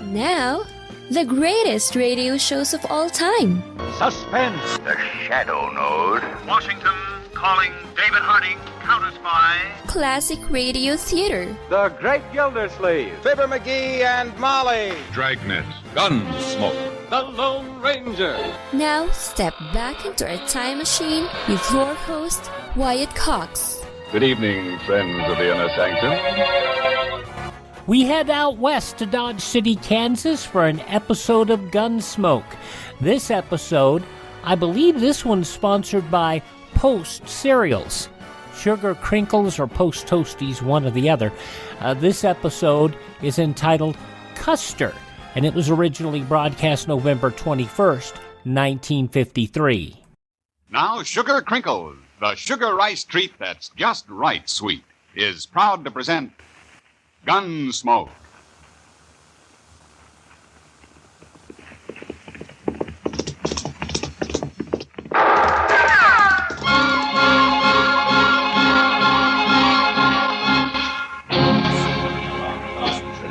Now, the greatest radio shows of all time. Suspense. The Shadow Node. Washington calling David Harding, counter-spy. Classic radio theater. The Great Gildersleeve. Fibber McGee and Molly. Dragnet. Gunsmoke. The Lone Ranger. Now, step back into our time machine with your host, Wyatt Cox. Good evening, friends of the Inner Sanctum. We head out west to Dodge City, Kansas for an episode of Gunsmoke. This episode, I believe this one's sponsored by Post Cereals. Sugar Crinkles or Post Toasties, one or the other. This episode is entitled Custer, and it was originally broadcast November 21st, 1953. Now, Sugar Crinkles, the sugar rice treat that's just right sweet, is proud to present Gunsmoke.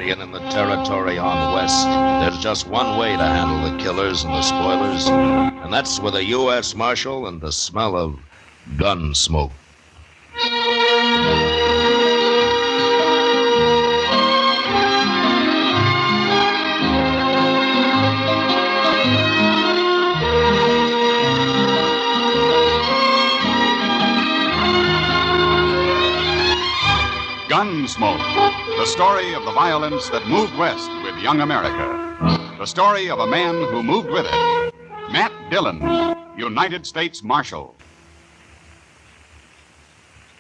In the territory on west, there's just one way to handle the killers and the spoilers, and that's with a U.S. Marshal and the smell of gun smoke. Gunsmoke, the story of the violence that moved west with young America. The story of a man who moved with it. Matt Dillon, United States Marshal.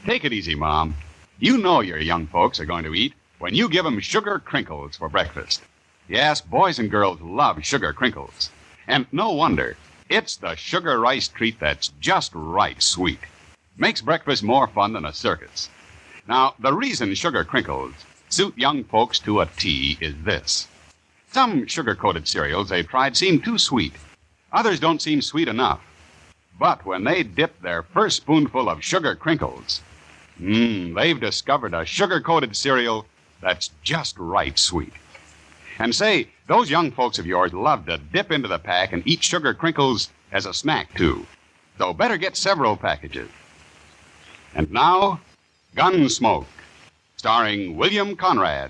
Take it easy, Mom. You know your young folks are going to eat when you give them Sugar Crinkles for breakfast. Yes, boys and girls love Sugar Crinkles. And no wonder. It's the sugar rice treat that's just right sweet. Makes breakfast more fun than a circus. Now, the reason Sugar Crinkles suit young folks to a T is this. Some sugar-coated cereals they've tried seem too sweet. Others don't seem sweet enough. But when they dip their first spoonful of Sugar Crinkles, they've discovered a sugar-coated cereal that's just right sweet. And say, those young folks of yours love to dip into the pack and eat Sugar Crinkles as a snack, too. So better get several packages. And now, Gunsmoke, starring William Conrad.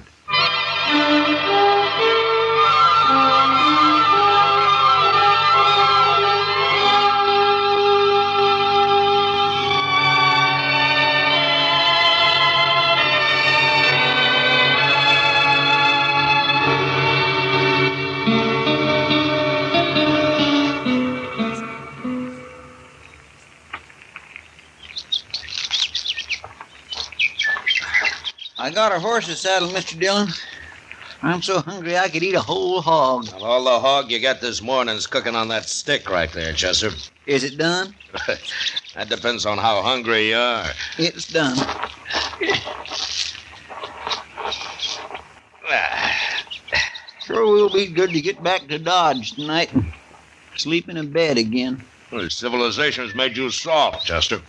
I got our horses saddled, Mr. Dillon. I'm so hungry I could eat a whole hog. Well, all the hog you got this morning's cooking on that stick right there, Chester. Is it done? That depends on how hungry you are. It's done. Sure will be good to get back to Dodge tonight and sleep in a bed again. Well, civilization's made you soft, Chester.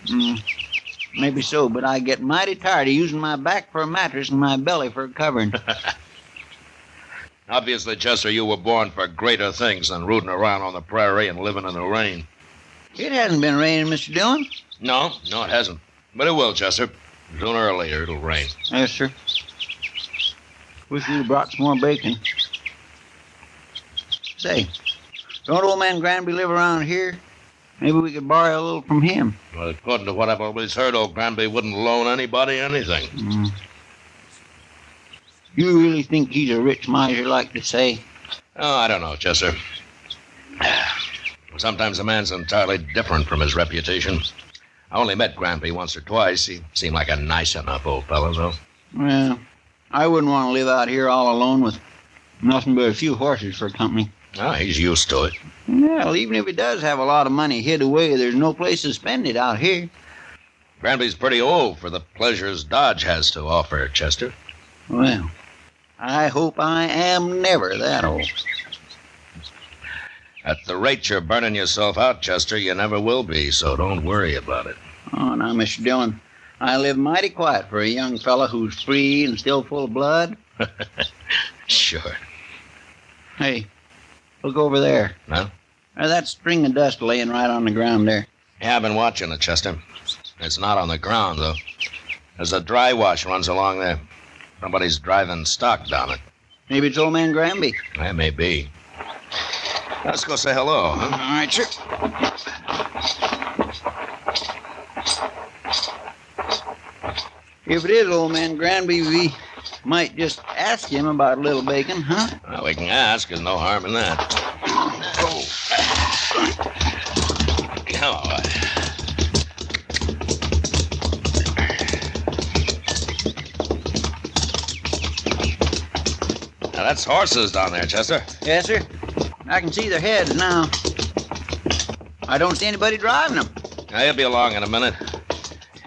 Maybe so, but I get mighty tired of using my back for a mattress and my belly for a covering. Obviously, Chester, you were born for greater things than rooting around on the prairie and living in the rain. It hasn't been raining, Mr. Dillon. No, it hasn't. But it will, Chester. Sooner or later, it'll rain. Yes, sir. Wish you'd brought some more bacon. Say, don't old man Granby live around here? Maybe we could borrow a little from him. Well, according to what I've always heard, old Granby wouldn't loan anybody anything. You really think he's a rich miser, like to say? Oh, I don't know, Chester. Sometimes a man's entirely different from his reputation. I only met Granby once or twice. He seemed like a nice enough old fellow, though. Well, I wouldn't want to live out here all alone with nothing but a few horses for company. Oh, he's used to it. Well, even if he does have a lot of money hid away, there's no place to spend it out here. Granby's pretty old for the pleasures Dodge has to offer, Chester. Well, I hope I am never that old. At the rate you're burning yourself out, Chester, you never will be, so don't worry about it. Oh, now, Mr. Dillon, I live mighty quiet for a young fella who's free and still full of blood. Sure. Hey, look over there. No? There's that string of dust laying right on the ground there. Yeah, I've been watching it, Chester. It's not on the ground, though. There's a dry wash runs along there. Somebody's driving stock down it. Maybe it's old man Granby. That may be. Let's go say hello, huh? All right, sure. If it is old man Granby, we might just ask him about a little bacon, huh? Well, we can ask. There's no harm in that. Oh. Oh. Now, that's horses down there, Chester. Yes, sir. I can see their heads now. I don't see anybody driving them. Now, he'll be along in a minute.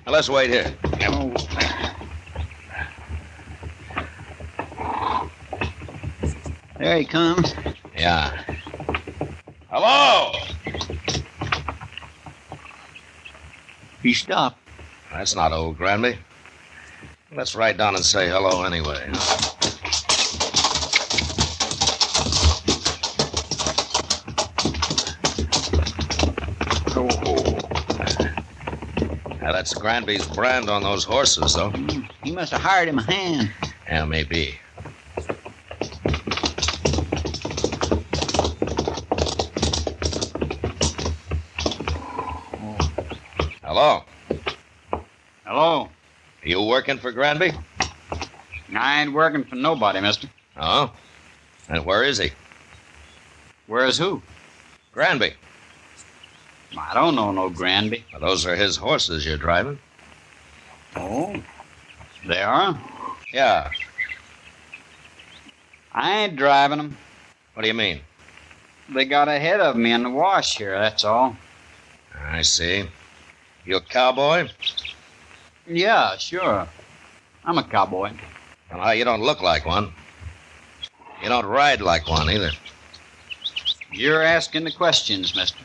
Now, let's wait here. Oh. There he comes. Yeah. Hello! He stopped. That's not old Granby. Let's ride down and say hello anyway. Now, that's Granby's brand on those horses, though. He must have hired him a hand. Yeah, maybe. Hello? Hello. You working for Granby? I ain't working for nobody, mister. Oh? And where is he? Where's who? Granby. I don't know no Granby. Well, those are his horses you're driving. Oh? They are? Yeah. I ain't driving them. What do you mean? They got ahead of me in the wash here, that's all. I see. You a cowboy? Yeah, sure. I'm a cowboy. Well, you don't look like one. You don't ride like one, either. You're asking the questions, mister.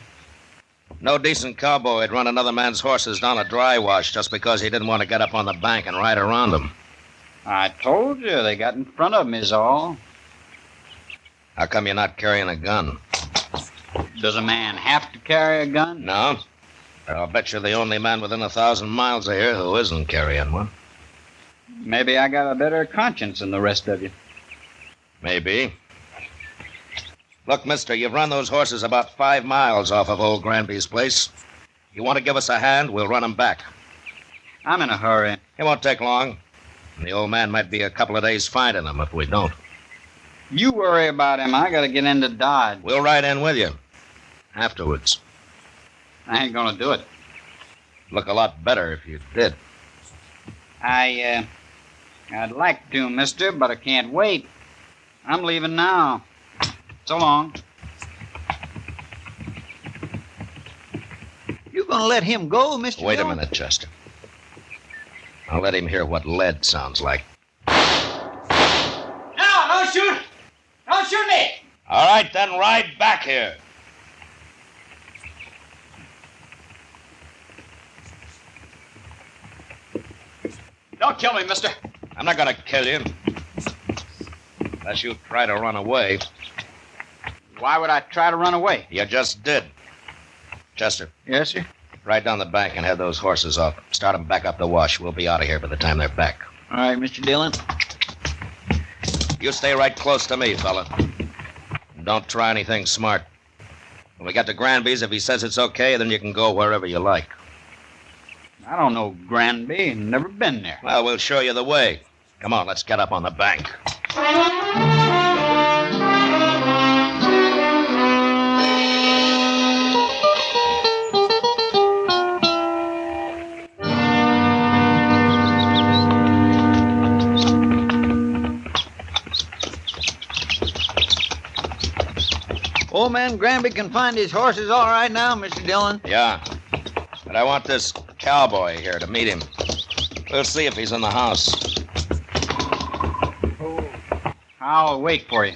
No decent cowboy would run another man's horses down a dry wash just because he didn't want to get up on the bank and ride around them. I told you, they got in front of me is all. How come you're not carrying a gun? Does a man have to carry a gun? No. I'll bet you're the only man within 1,000 miles of here who isn't carrying one. Maybe I got a better conscience than the rest of you. Maybe. Look, mister, you've run those horses about 5 miles off of old Granby's place. You want to give us a hand, we'll run them back. I'm in a hurry. It won't take long. The old man might be a couple of days finding them if we don't. You worry about him. I gotta get into Dodge. We'll ride in with you. Afterwards. I ain't gonna do it. Look a lot better if you did. I'd like to, mister, but I can't wait. I'm leaving now. So long. You gonna let him go, Mr. Wait a Dillon? minute, Chester. I'll let him hear what lead sounds like. No, don't shoot! Don't shoot me! All right, then ride back here. Don't kill me, mister. I'm not going to kill you. Unless you try to run away. Why would I try to run away? You just did. Chester, Yes, sir. ride down the bank and head those horses off. Start them back up the wash. We'll be out of here by the time they're back. All right, Mr. Dillon. You stay right close to me, fella. And don't try anything smart. When we get to Granby's, if he says it's okay, then you can go wherever you like. I don't know Granby. Never been there. Well, we'll show you the way. Come on, let's get up on the bank. Old man Granby can find his horses all right now, Mr. Dillon. Yeah. But I want this cowboy here to meet him. We'll see if he's in the house. I'll wait for you.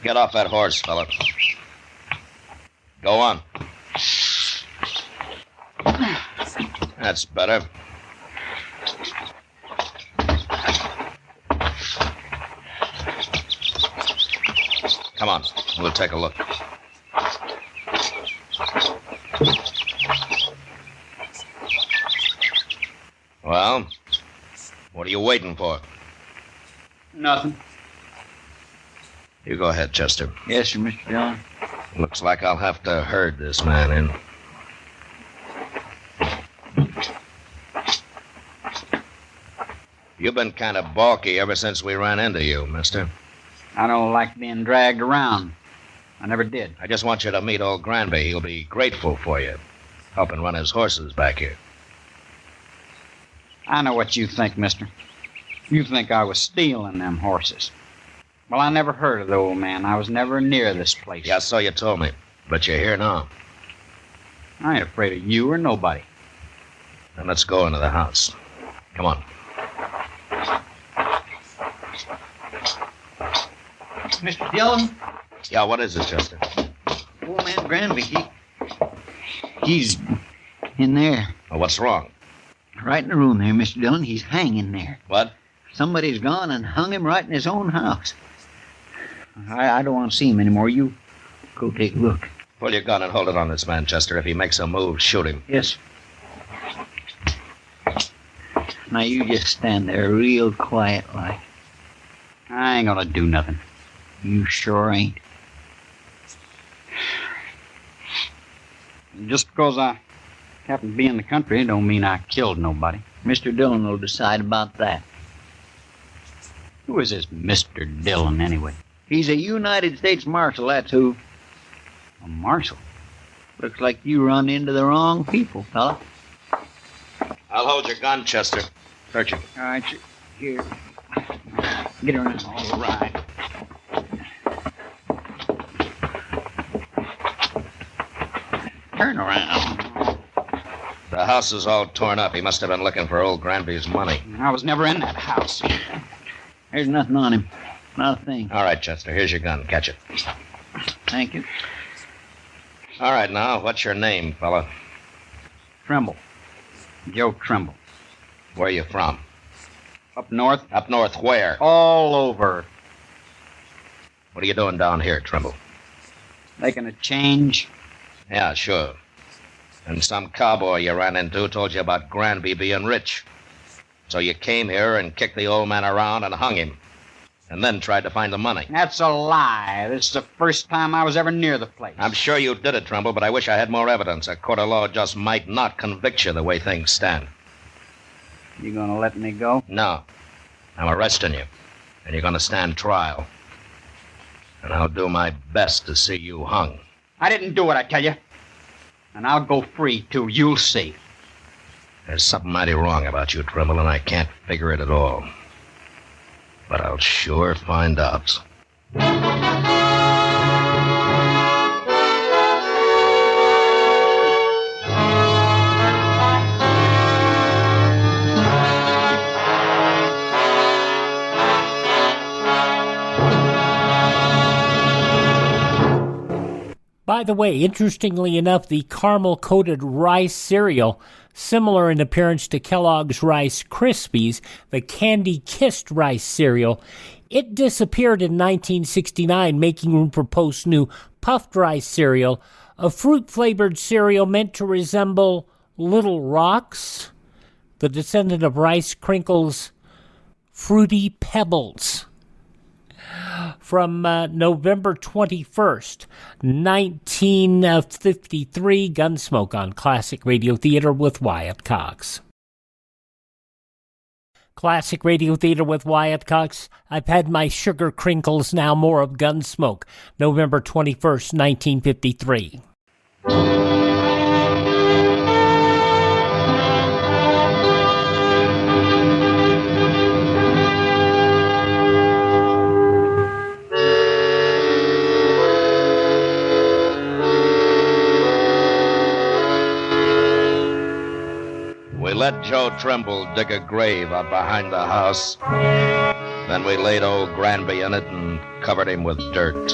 Get off that horse, fella. Go on. That's better. Come on. take a look. Well, what are you waiting for? Nothing. You go ahead, Chester. Yes, sir, Mr. Dillon. Looks like I'll have to herd this man in. You've been kind of balky ever since we ran into you, mister. I don't like being dragged around. I never did. I just want you to meet old Granby. He'll be grateful for you, helping run his horses back here. I know what you think, mister. You think I was stealing them horses. Well, I never heard of the old man. I was never near this place. Yeah, so you told me. But you're here now. I ain't afraid of you or nobody. Then let's go into the house. Come on. Mr. Dillon? Yeah, what is it, Chester? Old man Granby, he's in there. Oh, what's wrong? Right in the room there, Mr. Dillon. He's hanging there. What? Somebody's gone and hung him right in his own house. I don't want to see him anymore. You go take a look. Pull your gun and hold it on this man, Chester. If he makes a move, shoot him. Yes. Now you just stand there real quiet like. I ain't gonna do nothing. You sure ain't. Just because I happen to be in the country don't mean I killed nobody. Mr. Dillon will decide about that. Who is this Mr. Dillon, anyway? He's a United States Marshal, that's who. A marshal? Looks like you run into the wrong people, fella. I'll hold your gun, Chester. Search it. All right, here. Get around. All right. Turn around. The house is all torn up. He must have been looking for old Granby's money. I was never in that house. There's nothing on him. Not a thing. All right, Chester. Here's your gun. Catch it. Thank you. All right, now, what's your name, fella? Trimble. Joe Trimble. Where you from? Up north? Up north where? All over. What are you doing down here, Trimble? Making a change? Yeah, sure. And some cowboy you ran into told you about Granby being rich. So you came here and kicked the old man around and hung him. And then tried to find the money. That's a lie. This is the first time I was ever near the place. I'm sure you did it, Trimble, but I wish I had more evidence. A court of law just might not convict you the way things stand. You gonna let me go? No. I'm arresting you. And you're gonna stand trial. And I'll do my best to see you hung. I didn't do it, I tell you. And I'll go free, too. You'll see. There's something mighty wrong about you, Trimble, and I can't figure it at all. But I'll sure find out. By the way, interestingly enough, the caramel-coated rice cereal, similar in appearance to Kellogg's Rice Krispies, the candy-kissed rice cereal, it disappeared in 1969, making room for Post's new puffed rice cereal, a fruit-flavored cereal meant to resemble Little Rocks, the descendant of Rice Crinkle's Fruity Pebbles. From November 21st, 1953, Gunsmoke on Classic Radio Theater with Wyatt Cox. Classic Radio Theater with Wyatt Cox. I've had my sugar crinkles, now more of Gunsmoke. November 21st, 1953. We let Joe Trimble dig a grave out behind the house. Then we laid old Granby in it and covered him with dirt.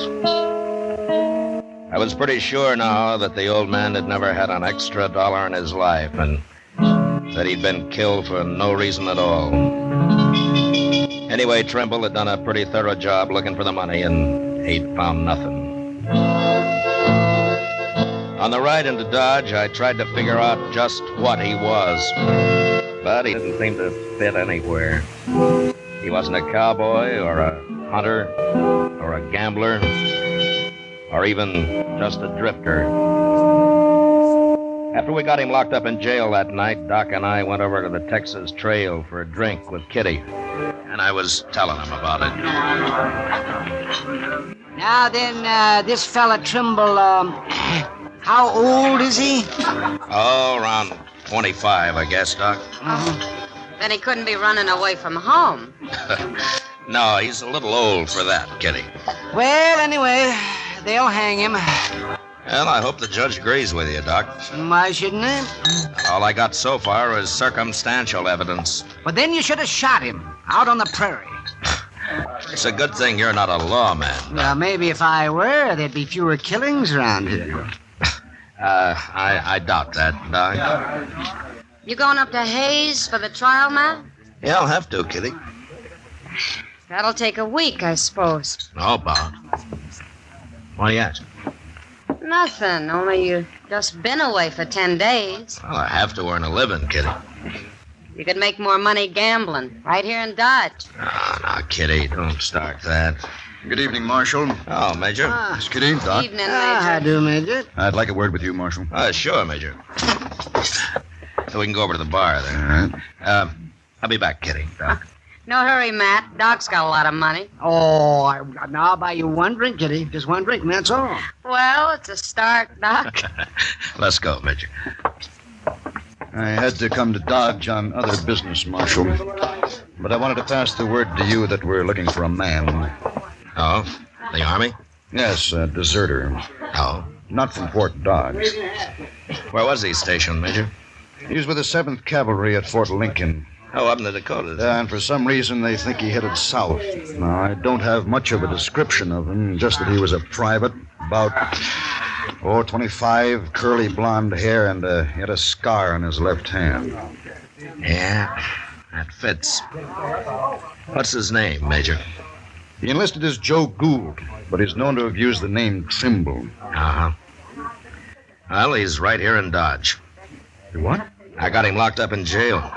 I was pretty sure now that the old man had never had an extra dollar in his life and that he'd been killed for no reason at all. Anyway, Trimble had done a pretty thorough job looking for the money and he'd found nothing. On the ride into Dodge, I tried to figure out just what he was. But he didn't seem to fit anywhere. He wasn't a cowboy or a hunter or a gambler or even just a drifter. After we got him locked up in jail that night, Doc and I went over to the Texas Trail for a drink with Kitty. And I was telling him about it. Now then, this fella Trimble, how old is he? Oh, around 25, I guess, Doc. Then he couldn't be running away from home. No, he's a little old for that, Kitty. Well, anyway, they'll hang him. Well, I hope the judge agrees with you, Doc. Why shouldn't he? All I got so far is circumstantial evidence. But then you should have shot him out on the prairie. It's a good thing you're not a lawman. Well, maybe if I were, there'd be fewer killings around here. I doubt that, Doc. You going up to Hayes for the trial, Matt? Yeah, I'll have to, Kitty. That'll take a week, I suppose. How about? What do you ask? Nothing, only you just been away for 10 days. Well, I have to earn a living, Kitty. You could make more money gambling right here in Dodge. Oh, now, Kitty, don't start that. Good evening, Marshal. Oh, Major. Miss Kitty, Doc. Evening, Major. How do, Major? I'd like a word with you, Marshal. Sure, Major. So we can go over to the bar there. All right. I'll be back, Kitty, Doc. No hurry, Matt. Doc's got a lot of money. Oh, now I'll buy you one drink, Kitty. Just one drink, and that's all. Well, it's a start, Doc. Let's go, Major. I had to come to Dodge on other business, Marshal. But I wanted to pass the word to you that we're looking for a man. Oh? The Army? Yes, a deserter. Oh? Not from Fort Dodge. Where was he stationed, Major? He was with the 7th Cavalry at Fort Lincoln. Oh, up in the Dakotas. And for some reason, they think he headed south. Now, I don't have much of a description of him, just that he was a private, about, 25, curly blonde hair, and he had a scar on his left hand. Yeah, that fits. What's his name, Major? He enlisted as Joe Gould, but he's known to have used the name Trimble. Uh-huh. Well, he's right here in Dodge. What? I got him locked up in jail.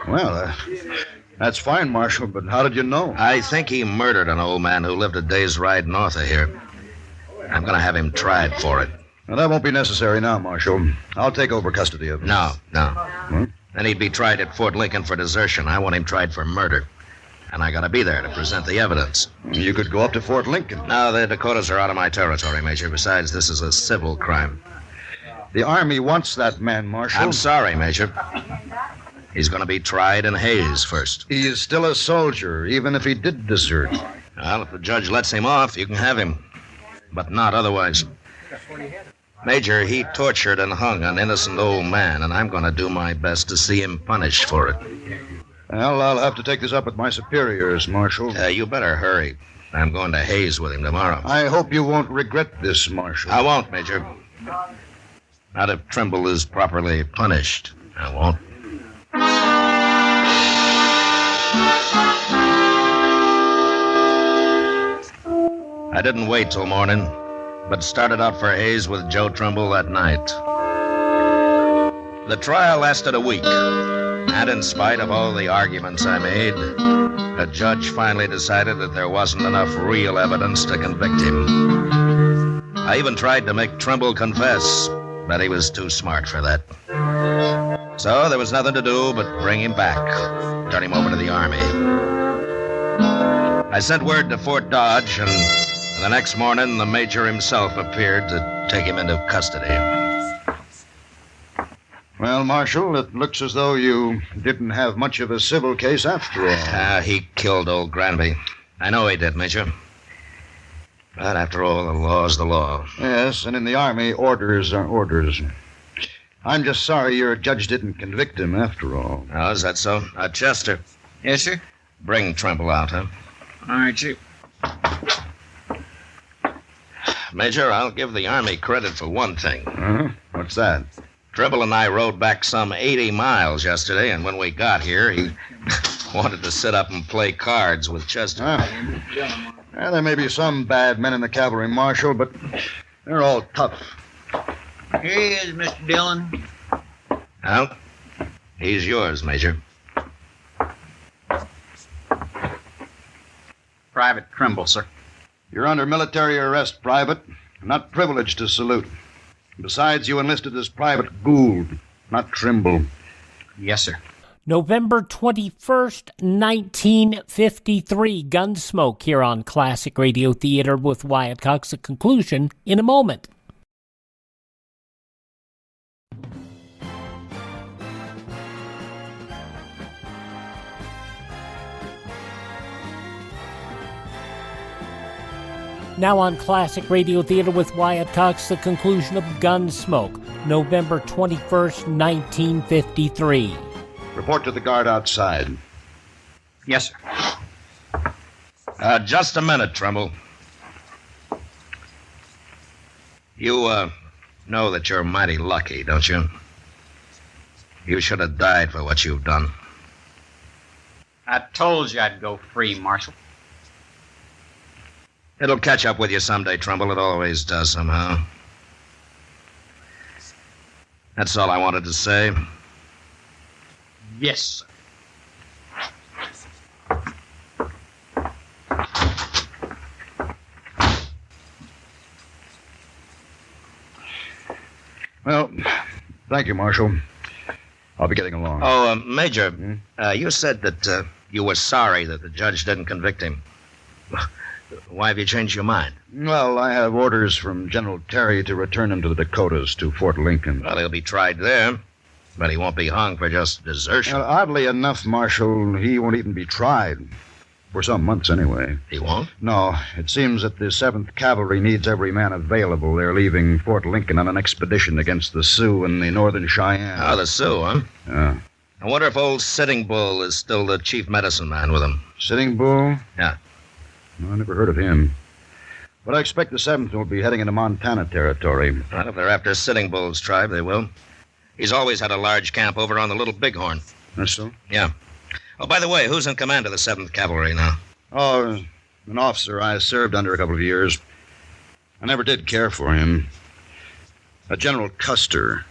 Well, that's fine, Marshal, but how did you know? I think he murdered an old man who lived a day's ride north of here. I'm going to have him tried for it. Well, that won't be necessary now, Marshal. I'll take over custody of him. No. Hmm? Then he'd be tried at Fort Lincoln for desertion. I want him tried for murder. And I got to be there to present the evidence. You could go up to Fort Lincoln. No, the Dakotas are out of my territory, Major. Besides, this is a civil crime. The Army wants that man, Marshal. I'm sorry, Major. He's going to be tried in Hayes first. He is still a soldier, even if he did desert. Well, if the judge lets him off, you can have him. But not otherwise. Major, he tortured and hung an innocent old man, and I'm going to do my best to see him punished for it. Well, I'll have to take this up with my superiors, Marshal. You better hurry. I'm going to Hayes with him tomorrow. I hope you won't regret this, Marshal. I won't, Major. Not if Trimble is properly punished. I won't. I didn't wait till morning, but started out for Hayes with Joe Trimble that night. The trial lasted a week, and in spite of all the arguments I made, the judge finally decided that there wasn't enough real evidence to convict him. I even tried to make Trimble confess, but he was too smart for that. So there was nothing to do but bring him back, turn him over to the Army. I sent word to Fort Dodge, and the next morning the Major himself appeared to take him into custody. Well, Marshal, it looks as though you didn't have much of a civil case after all. He killed old Granby. I know he did, Major. But after all, the law's the law. Yes, and in the Army, orders are orders. I'm just sorry your judge didn't convict him after all. Oh, is that so? Chester. Yes, sir? Bring Trimble out, huh? All right, Chief. Major, I'll give the Army credit for one thing. Uh-huh. What's that? Trimble and I rode back some 80 miles yesterday, and when we got here, he wanted to sit up and play cards with Chester. There may be some bad men in the cavalry, Marshal, but they're all tough. Here he is, Mr. Dillon. Well, he's yours, Major. Private Trimble, sir. You're under military arrest, Private. Not privileged to salute. Besides, you enlisted as Private Gould, not Trimble. Yes, sir. November 21st, 1953, Gunsmoke here on Classic Radio Theater with Wyatt Cox. A conclusion in a moment. Now on Classic Radio Theater with Wyatt Cox, the conclusion of Gunsmoke, November 21st, 1953. Report to the guard outside. Yes, sir. Just a minute, Trimble. You, know that you're mighty lucky, don't you? You should have died for what you've done. I told you I'd go free, Marshal. It'll catch up with you someday, Trimble. It always does somehow. That's all I wanted to say. Yes, sir. Well, thank you, Marshal. I'll be getting along. Oh, Major, you said that you were sorry that the judge didn't convict him. Why have you changed your mind? Well, I have orders from General Terry to return him to the Dakotas, to Fort Lincoln. Well, he'll be tried there, but he won't be hung for just desertion. Well, oddly enough, Marshal, he won't even be tried. For some months, anyway. He won't? No. It seems that the 7th Cavalry needs every man available. They're leaving Fort Lincoln on an expedition against the Sioux and the Northern Cheyenne. Oh, the Sioux, huh? Yeah. I wonder if old Sitting Bull is still the chief medicine man with him. Sitting Bull? Yeah. Well, I never heard of him. But I expect the 7th will be heading into Montana territory. Well, if they're after Sitting Bull's tribe, they will. He's always had a large camp over on the Little Bighorn. That's so? Yeah. Oh, by the way, who's in command of the 7th Cavalry now? Oh, an officer I served under a couple of years. I never did care for him. A General Custer.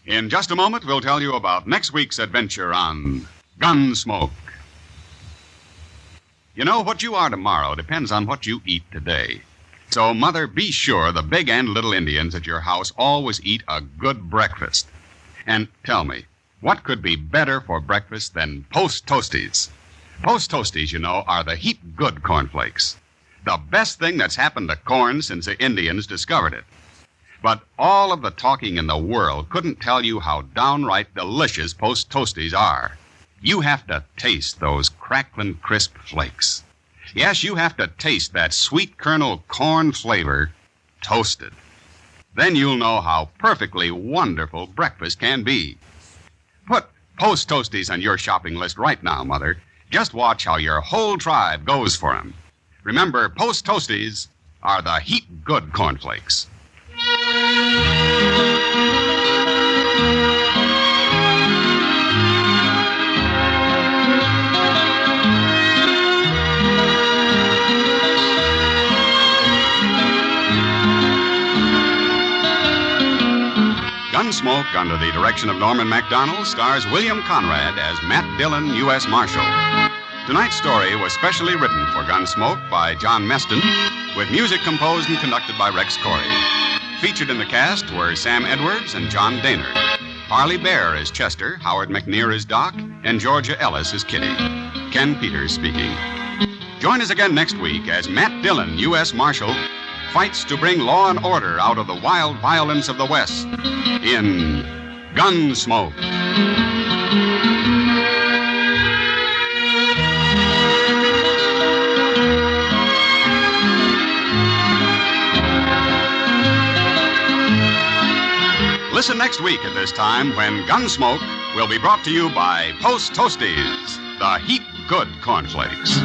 In just a moment, we'll tell you about next week's adventure on Gunsmoke. You know, what you are tomorrow depends on what you eat today. So, Mother, be sure the big and little Indians at your house always eat a good breakfast. And tell me, what could be better for breakfast than Post Toasties? Post Toasties, you know, are the heap good cornflakes. The best thing that's happened to corn since the Indians discovered it. But all of the talking in the world couldn't tell you how downright delicious Post Toasties are. You have to taste those crackling, crisp flakes. Yes, you have to taste that sweet kernel corn flavor toasted. Then you'll know how perfectly wonderful breakfast can be. Put Post Toasties on your shopping list right now, Mother. Just watch how your whole tribe goes for them. Remember, Post Toasties are the heap good cornflakes. Gunsmoke, under the direction of Norman MacDonald, stars William Conrad as Matt Dillon, U.S. Marshal. Tonight's story was specially written for Gunsmoke by John Meston, with music composed and conducted by Rex Corey. Featured in the cast were Sam Edwards and John Daynard. Harley Bear as Chester, Howard McNear as Doc, and Georgia Ellis as Kitty. Ken Peters speaking. Join us again next week as Matt Dillon, U.S. Marshal, fights to bring law and order out of the wild violence of the West in Gunsmoke. Listen next week at this time when Gunsmoke will be brought to you by Post Toasties, the heat good cornflakes.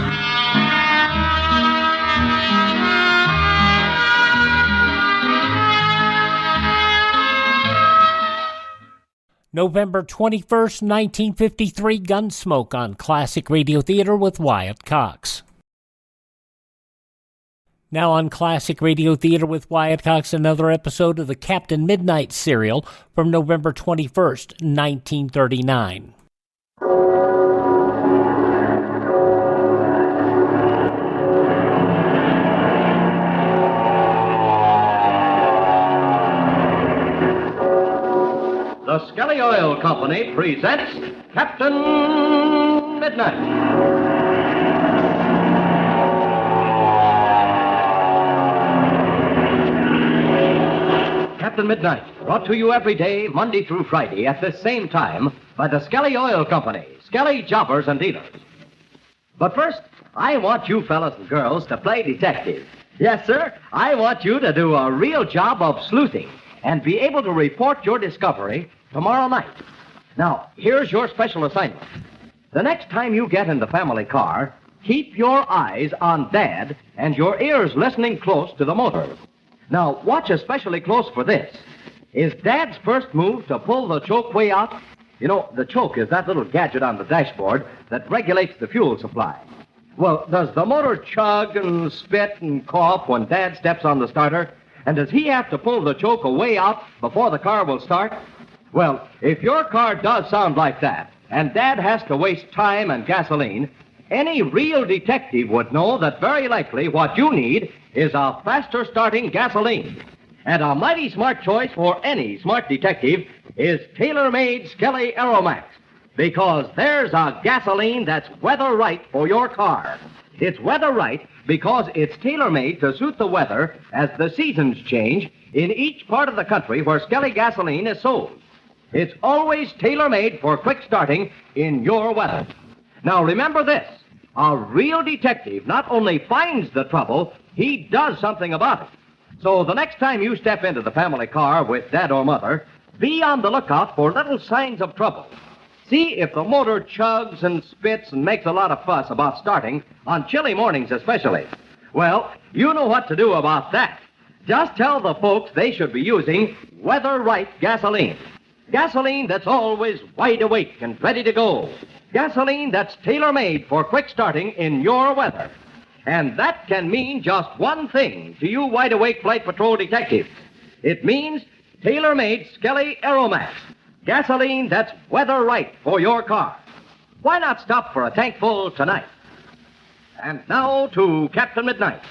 November 21st, 1953, Gunsmoke on Classic Radio Theater with Wyatt Cox. Now on Classic Radio Theater with Wyatt Cox, another episode of the Captain Midnight serial from November 21st, 1939. The Skelly Oil Company presents Captain Midnight. Captain Midnight, brought to you every day, Monday through Friday, at this same time, by the Skelly Oil Company, Skelly Jobbers and Dealers. But first, I want you fellas and girls to play detective. Yes, sir, I want you to do a real job of sleuthing and be able to report your discovery tomorrow night. Now, here's your special assignment. The next time you get in the family car, keep your eyes on Dad and your ears listening close to the motor. Now, watch especially close for this. Is Dad's first move to pull the choke way out? You know, the choke is that little gadget on the dashboard that regulates the fuel supply. Well, does the motor chug and spit and cough when Dad steps on the starter? And does he have to pull the choke way out before the car will start? Well, if your car does sound like that, and Dad has to waste time and gasoline, any real detective would know that very likely what you need is a faster starting gasoline. And a mighty smart choice for any smart detective is tailor-made Skelly Aeromax, because there's a gasoline that's weather right for your car. It's weather right because it's tailor-made to suit the weather as the seasons change in each part of the country where Skelly gasoline is sold. It's always tailor-made for quick starting in your weather. Now, remember this. A real detective not only finds the trouble, he does something about it. So the next time you step into the family car with Dad or Mother, be on the lookout for little signs of trouble. See if the motor chugs and spits and makes a lot of fuss about starting, on chilly mornings especially. Well, you know what to do about that. Just tell the folks they should be using weather-right gasoline. Gasoline that's always wide awake and ready to go. Gasoline that's tailor-made for quick starting in your weather. And that can mean just one thing to you wide-awake Flight Patrol detectives. It means tailor-made Skelly Aeromax. Gasoline that's weather-right for your car. Why not stop for a tank full tonight? And now to Captain Midnight.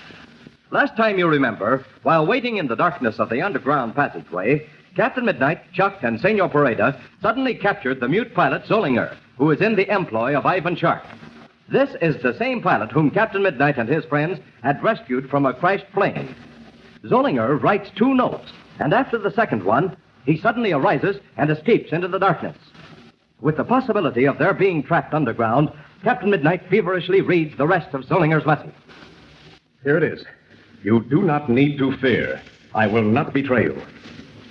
Last time you remember, while waiting in the darkness of the underground passageway, Captain Midnight, Chuck, and Senor Pareda suddenly captured the mute pilot Zollinger, who is in the employ of Ivan Shark. This is the same pilot whom Captain Midnight and his friends had rescued from a crashed plane. Zollinger writes 2 notes, and after the second one, he suddenly arises and escapes into the darkness. With the possibility of their being trapped underground, Captain Midnight feverishly reads the rest of Zollinger's message. Here it is. You do not need to fear. I will not betray you.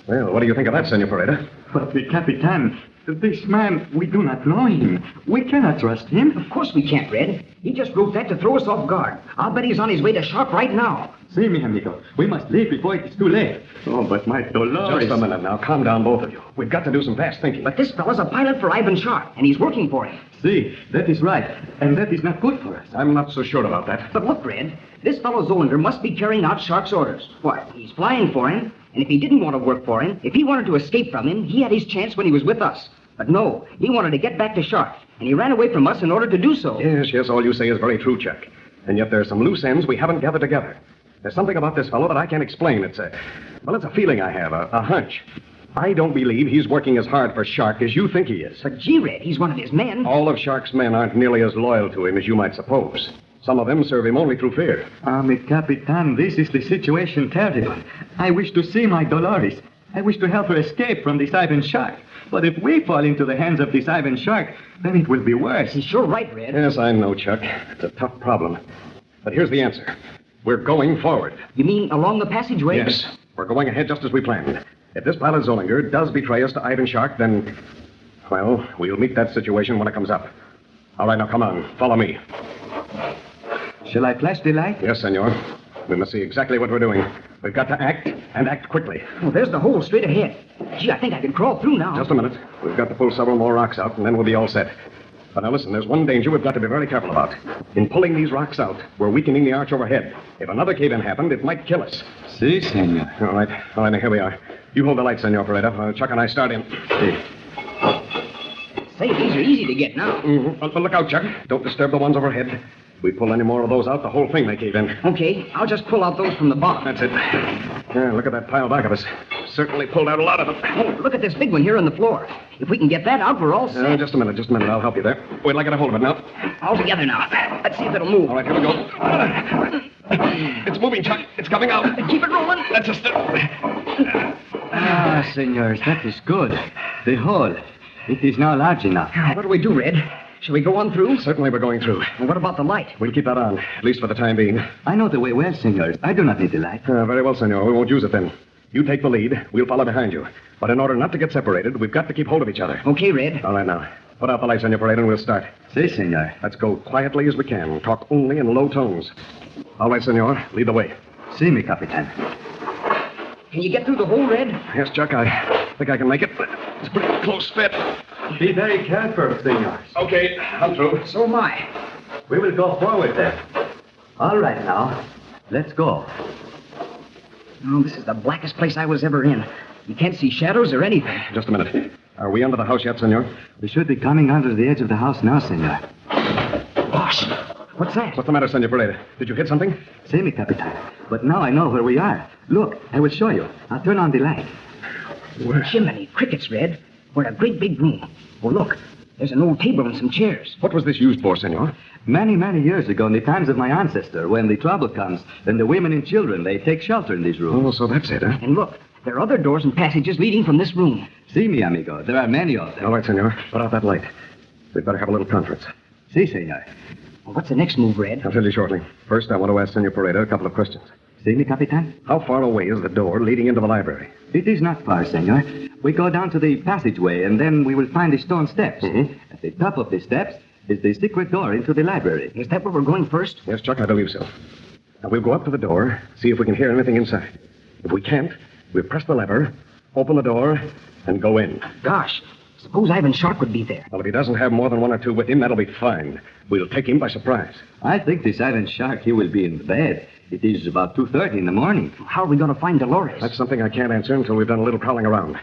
Well, what do you think of that, Senor Pareda? But the Capitan, this man, we do not know him. We cannot trust him. Of course we can't, Red. He just wrote that to throw us off guard. I'll bet he's on his way to Sharp right now. See, mi amigo, we must leave before it is too late. Oh, but my Dolores... Just a minute now. Calm down, both of you. We've got to do some fast thinking. But this fellow's a pilot for Ivan Sharp, and he's working for him. See, that is right. And that is not good for us. I'm not so sure about that. But look, Red, this fellow Zollinger must be carrying out Sharp's orders. Why, he's flying for him, and if he didn't want to work for him, if he wanted to escape from him, he had his chance when he was with us. But no, he wanted to get back to Sharp, and he ran away from us in order to do so. Yes, all you say is very true, Chuck. And yet there are some loose ends we haven't gathered together. There's something about this fellow that I can't explain. It's a feeling I have, a hunch. I don't believe he's working as hard for Shark as you think he is. But gee, Red, he's one of his men. All of Shark's men aren't nearly as loyal to him as you might suppose. Some of them serve him only through fear. Mi Capitan, this is the situation terrible. I wish to see my Dolores. I wish to help her escape from this Ivan Shark. But if we fall into the hands of this Ivan Shark, then it will be worse. He's sure right, Red. Yes, I know, Chuck. It's a tough problem. But here's the answer. We're going forward. You mean along the passageway? Yes. We're going ahead just as we planned. If this pilot Zollinger does betray us to Ivan Shark, then, well, we'll meet that situation when it comes up. All right, now come on. Follow me. Shall I flash the light? Yes, senor. We must see exactly what we're doing. We've got to act, and act quickly. Oh, there's the hole straight ahead. Gee, I think I can crawl through now. Just a minute. We've got to pull several more rocks out, and then we'll be all set. But now listen, there's one danger we've got to be very careful about. In pulling these rocks out, we're weakening the arch overhead. If another cave-in happened, it might kill us. Si, senor. All right, now here we are. You hold the light, Senor Pareto. Chuck and I start in. Say, these are easy to get now. Mm-hmm. Well, look out, Chuck. Don't disturb the ones overhead. If we pull any more of those out, the whole thing may cave in. Okay, I'll just pull out those from the bottom. That's it. Yeah, look at that pile back of us. Certainly pulled out a lot of them. Oh, look at this big one here on the floor. If we can get that out, we're all set. Just a minute. I'll help you there. Wait till I get a hold of it now. All together now. Let's see if it'll move. All right, here we go. It's moving, Chuck. It's coming out. Keep it rolling. That's just it. Ah, senors, that is good. The hole. It is now large enough. What do we do, Red? Shall we go on through? Certainly we're going through. Well, what about the light? We'll keep that on, at least for the time being. I know the way well, senors. I do not need the light. Very well, senor. We won't use it then. You take the lead. We'll follow behind you. But in order not to get separated, we've got to keep hold of each other. Okay, Red. All right, now. Put out the light, Senor Pareto, and we'll start. Si, senor. Let's go quietly as we can. Talk only in low tones. All right, senor. Lead the way. See me, Capitan. Can you get through the hole, Red? Yes, Chuck. I think I can make it. It's a pretty close fit. Be very careful, senors. Okay, I'm through. So am I. We will go forward then. All right, now. Let's go. Oh, this is the blackest place I was ever in. You can't see shadows or anything. Just a minute. Are we under the house yet, senor? We should be coming under the edge of the house now, senor. Gosh, what's that? What's the matter, Senor Pareto? Did you hit something? See me, Capitan. But now I know where we are. Look, I will show you. I'll turn on the light. Where? Chimney, crickets, Red. We're in a great big room. Oh, look. There's an old table and some chairs. What was this used for, senor? Many, many years ago, in the times of my ancestor, when the trouble comes, then the women and children, they take shelter in these rooms. Oh, so that's it, huh? And look, there are other doors and passages leading from this room. See me, amigo. There are many of them. All right, senor. Put out that light. We'd better have a little conference. Si, senor. Well, what's the next move, Red? I'll tell you shortly. First, I want to ask Senor Pareto a couple of questions. See me, Capitan? How far away is the door leading into the library? It is not far, senor. We go down to the passageway, and then we will find the stone steps. Mm-hmm. At the top of the steps is the secret door into the library. Is that where we're going first? Yes, Chuck, I believe so. Now, we'll go up to the door, see if we can hear anything inside. If we can't, we'll press the lever, open the door, and go in. Gosh, suppose Ivan Shark would be there. Well, if he doesn't have more than one or two with him, that'll be fine. We'll take him by surprise. I think this Ivan Shark, he will be in bed. It is about 2:30 in the morning. How are we going to find Dolores? That's something I can't answer until we've done a little prowling around.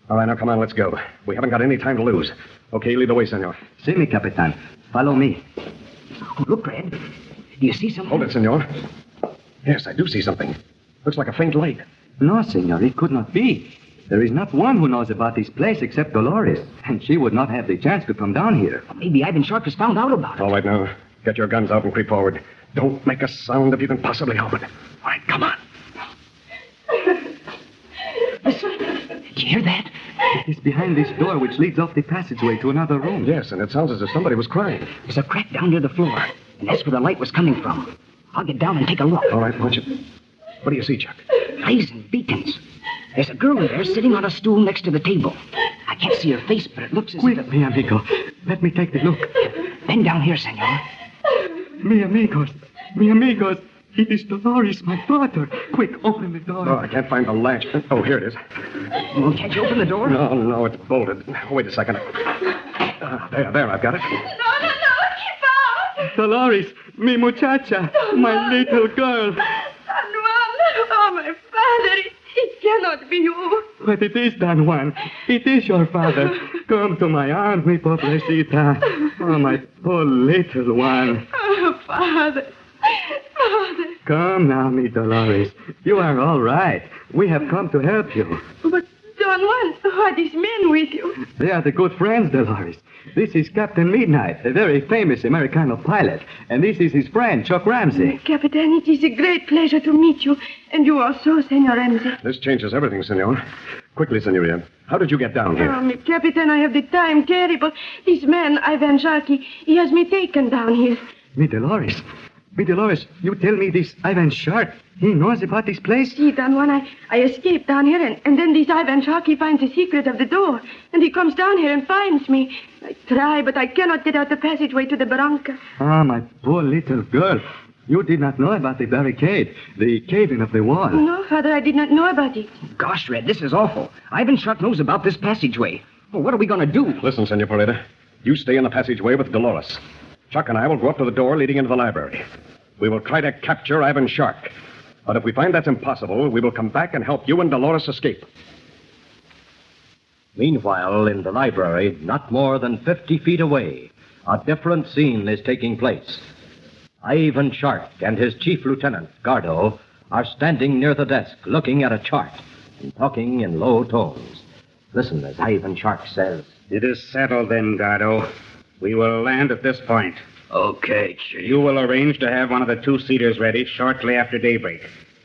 All right, now come on, let's go. We haven't got any time to lose. Okay, lead the way, senor. See me, Capitan. Follow me. Oh, look, Red. Do you see something? Hold it, senor. Yes, I do see something. Looks like a faint light. No, senor, it could not be. There is not one who knows about this place except Dolores, and she would not have the chance to come down here. Maybe Ivan Shark has found out about it. All right, now, get your guns out and creep forward. Don't make a sound if you can possibly help it. All right, come on. Listen. Did you hear that? It is behind this door which leads off the passageway to another room. Yes, and it sounds as if somebody was crying. There's a crack down near the floor, and that's where the light was coming from. I'll get down and take a look. All right, watch it. What do you see, Chuck? Lights and beacons. There's a girl in there sitting on a stool next to the table. I can't see her face, but it looks as Wait, if... mi amigo. Let me take a look. Bend down here, senor. Mi amigos. Mi amigos. It is Dolores, my daughter. Quick, open the door. Oh, I can't find the latch. Oh, here it is. Well, can't you open the door? No, it's bolted. Wait a second. There, I've got it. No, keep out! Dolores, mi muchacha, my little girl. Don Juan, oh, my father, it cannot be you. But it is Don Juan. It is your father. Come to my arms, mi pobrecita. Oh, my poor little one. Oh, Father. Come now, mi Dolores. You are all right. We have come to help you. But, Don Juan, who are these men with you? They are the good friends, Dolores. This is Captain Midnight, a very famous Americano pilot. And this is his friend, Chuck Ramsey. Capitan, it is a great pleasure to meet you. And you also, Senor Ramsey. This changes everything, senor. Quickly, senorita. How did you get down here? Oh, mi Capitan, I have the time terrible. This man, Ivan Sharkey, he has me taken down here. Mi Dolores. Dolores, you tell me this Ivan Shark, he knows about this place? See, Don Juan, I escaped down here, and then this Ivan Shark, he finds the secret of the door, and he comes down here and finds me. I try, but I cannot get out the passageway to the barranca. Ah, my poor little girl. You did not know about the barricade, the caving of the wall. No, Father, I did not know about it. Gosh, Red, this is awful. Ivan Shark knows about this passageway. Well, what are we going to do? Listen, Senor Pareda. You stay in the passageway with Dolores. Chuck and I will go up to the door leading into the library. We will try to capture Ivan Shark. But if we find that's impossible, we will come back and help you and Dolores escape. Meanwhile, in the library, not more than 50 feet away, a different scene is taking place. Ivan Shark and his chief lieutenant, Gardo, are standing near the desk looking at a chart and talking in low tones. Listen as Ivan Shark says. It is settled then, Gardo. We will land at this point. Okay, Chief. You will arrange to have one of the two-seaters ready shortly after daybreak.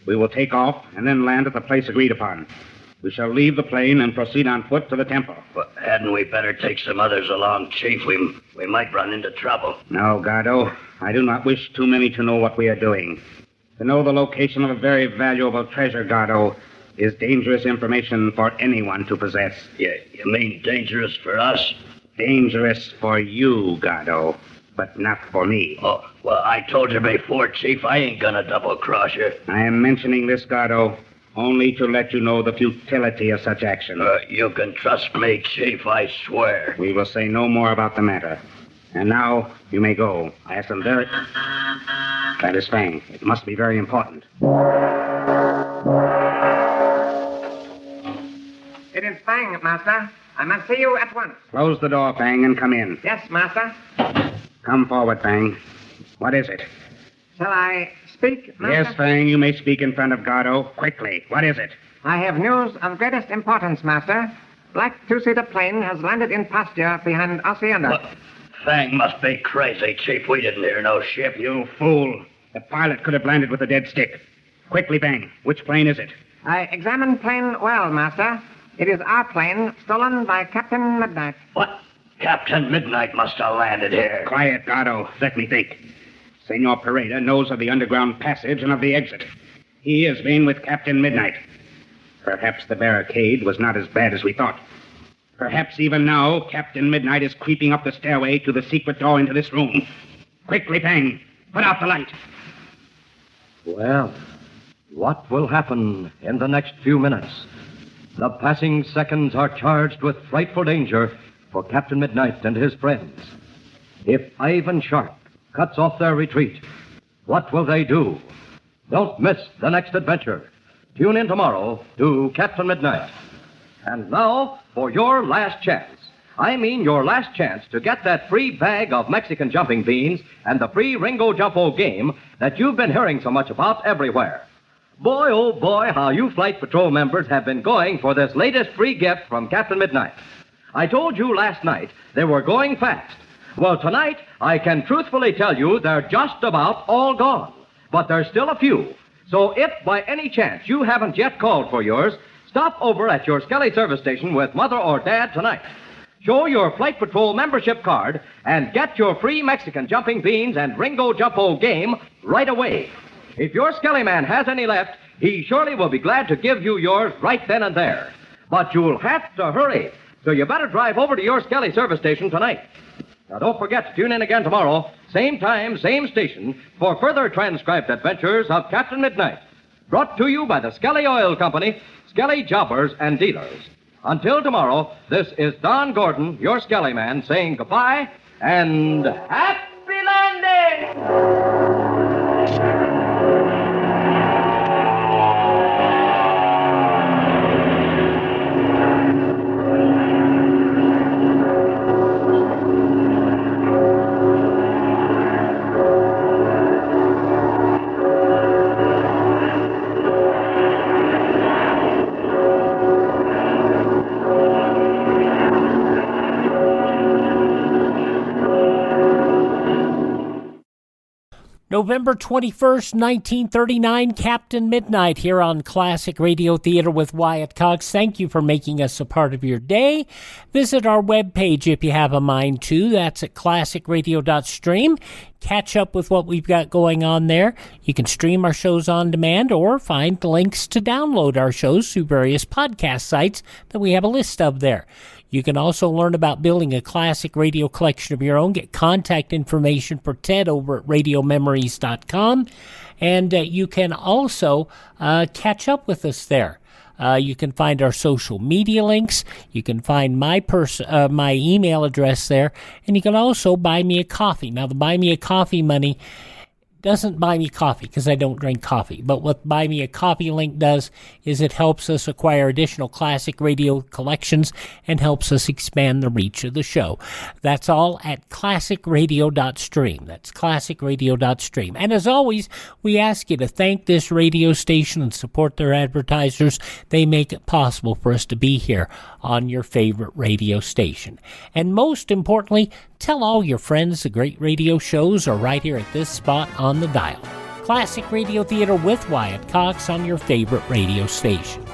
We will take off and then land at the place agreed upon. We shall leave the plane and proceed on foot to the temple. Well, hadn't we better take some others along, Chief? We might run into trouble. No, Gardo. I do not wish too many to know what we are doing. To know the location of a very valuable treasure, Gardo, is dangerous information for anyone to possess. You mean dangerous for us? Dangerous for you, Gardo, but not for me. Oh, well, I told you before, Chief, I ain't gonna double-cross you. I am mentioning this, Gardo, only to let you know the futility of such action. You can trust me, Chief, I swear. We will say no more about the matter. And now, you may go. I have some very... That is Fang. It must be very important. It is Fang, Master. I must see you at once. Close the door, Fang, and come in. Yes, Master. Come forward, Fang. What is it? Shall I speak, Master? Yes, Fang, you may speak in front of Gardo. Quickly. What is it? I have news of greatest importance, Master. Black two-seater plane has landed in pasture behind Hacienda. What? Fang must be crazy, Chief. We didn't hear no ship. You fool. The pilot could have landed with a dead stick. Quickly, Fang. Which plane is it? I examined plane well, Master. It is our plane, stolen by Captain Midnight. What? Captain Midnight must have landed here. Quiet, Gardo. Let me think. Senor Pareda knows of the underground passage and of the exit. He has been with Captain Midnight. Perhaps the barricade was not as bad as we thought. Perhaps even now, Captain Midnight is creeping up the stairway to the secret door into this room. Quickly, Fang. Put out the light. Well, what will happen in the next few minutes? The passing seconds are charged with frightful danger for Captain Midnight and his friends. If Ivan Shark cuts off their retreat, what will they do? Don't miss the next adventure. Tune in tomorrow to Captain Midnight. And now, for your last chance. I mean your last chance to get that free bag of Mexican jumping beans and the free Ringo Jumpo game that you've been hearing so much about everywhere. Boy, oh boy, how you Flight Patrol members have been going for this latest free gift from Captain Midnight. I told you last night they were going fast. Well, tonight, I can truthfully tell you they're just about all gone. But there's still a few. So if by any chance you haven't yet called for yours, stop over at your Skelly service station with Mother or Dad tonight. Show your Flight Patrol membership card and get your free Mexican jumping beans and Ringo Jumpo game right away. If your Skelly man has any left, he surely will be glad to give you yours right then and there. But you'll have to hurry, so you better drive over to your Skelly service station tonight. Now, don't forget to tune in again tomorrow, same time, same station, for further transcribed adventures of Captain Midnight. Brought to you by the Skelly Oil Company, Skelly Jobbers and Dealers. Until tomorrow, this is Don Gordon, your Skelly man, saying goodbye and happy landing! November 21st, 1939, Captain Midnight here on Classic Radio Theater with Wyatt Cox. Thank you for making us a part of your day. Visit our webpage if you have a mind to. That's at classicradio.stream. catch up with what we've got going on there. You can stream our shows on demand or find links to download our shows through various podcast sites that we have a list of there. You can also learn about building a classic radio collection of your own. Get contact information for Ted over at radiomemories.com. And you can also catch up with us there. You can find our social media links. You can find my email address there. And you can also buy me a coffee. Now, the buy me a coffee money doesn't buy me coffee because I don't drink coffee. But what Buy Me a Coffee link does is it helps us acquire additional classic radio collections and helps us expand the reach of the show. That's all at classicradio.stream. That's classicradio.stream. And as always, we ask you to thank this radio station and support their advertisers. They make it possible for us to be here on your favorite radio station. And most importantly, tell all your friends the great radio shows are right here at this spot on the dial. Classic Radio Theater with Wyatt Cox on your favorite radio station.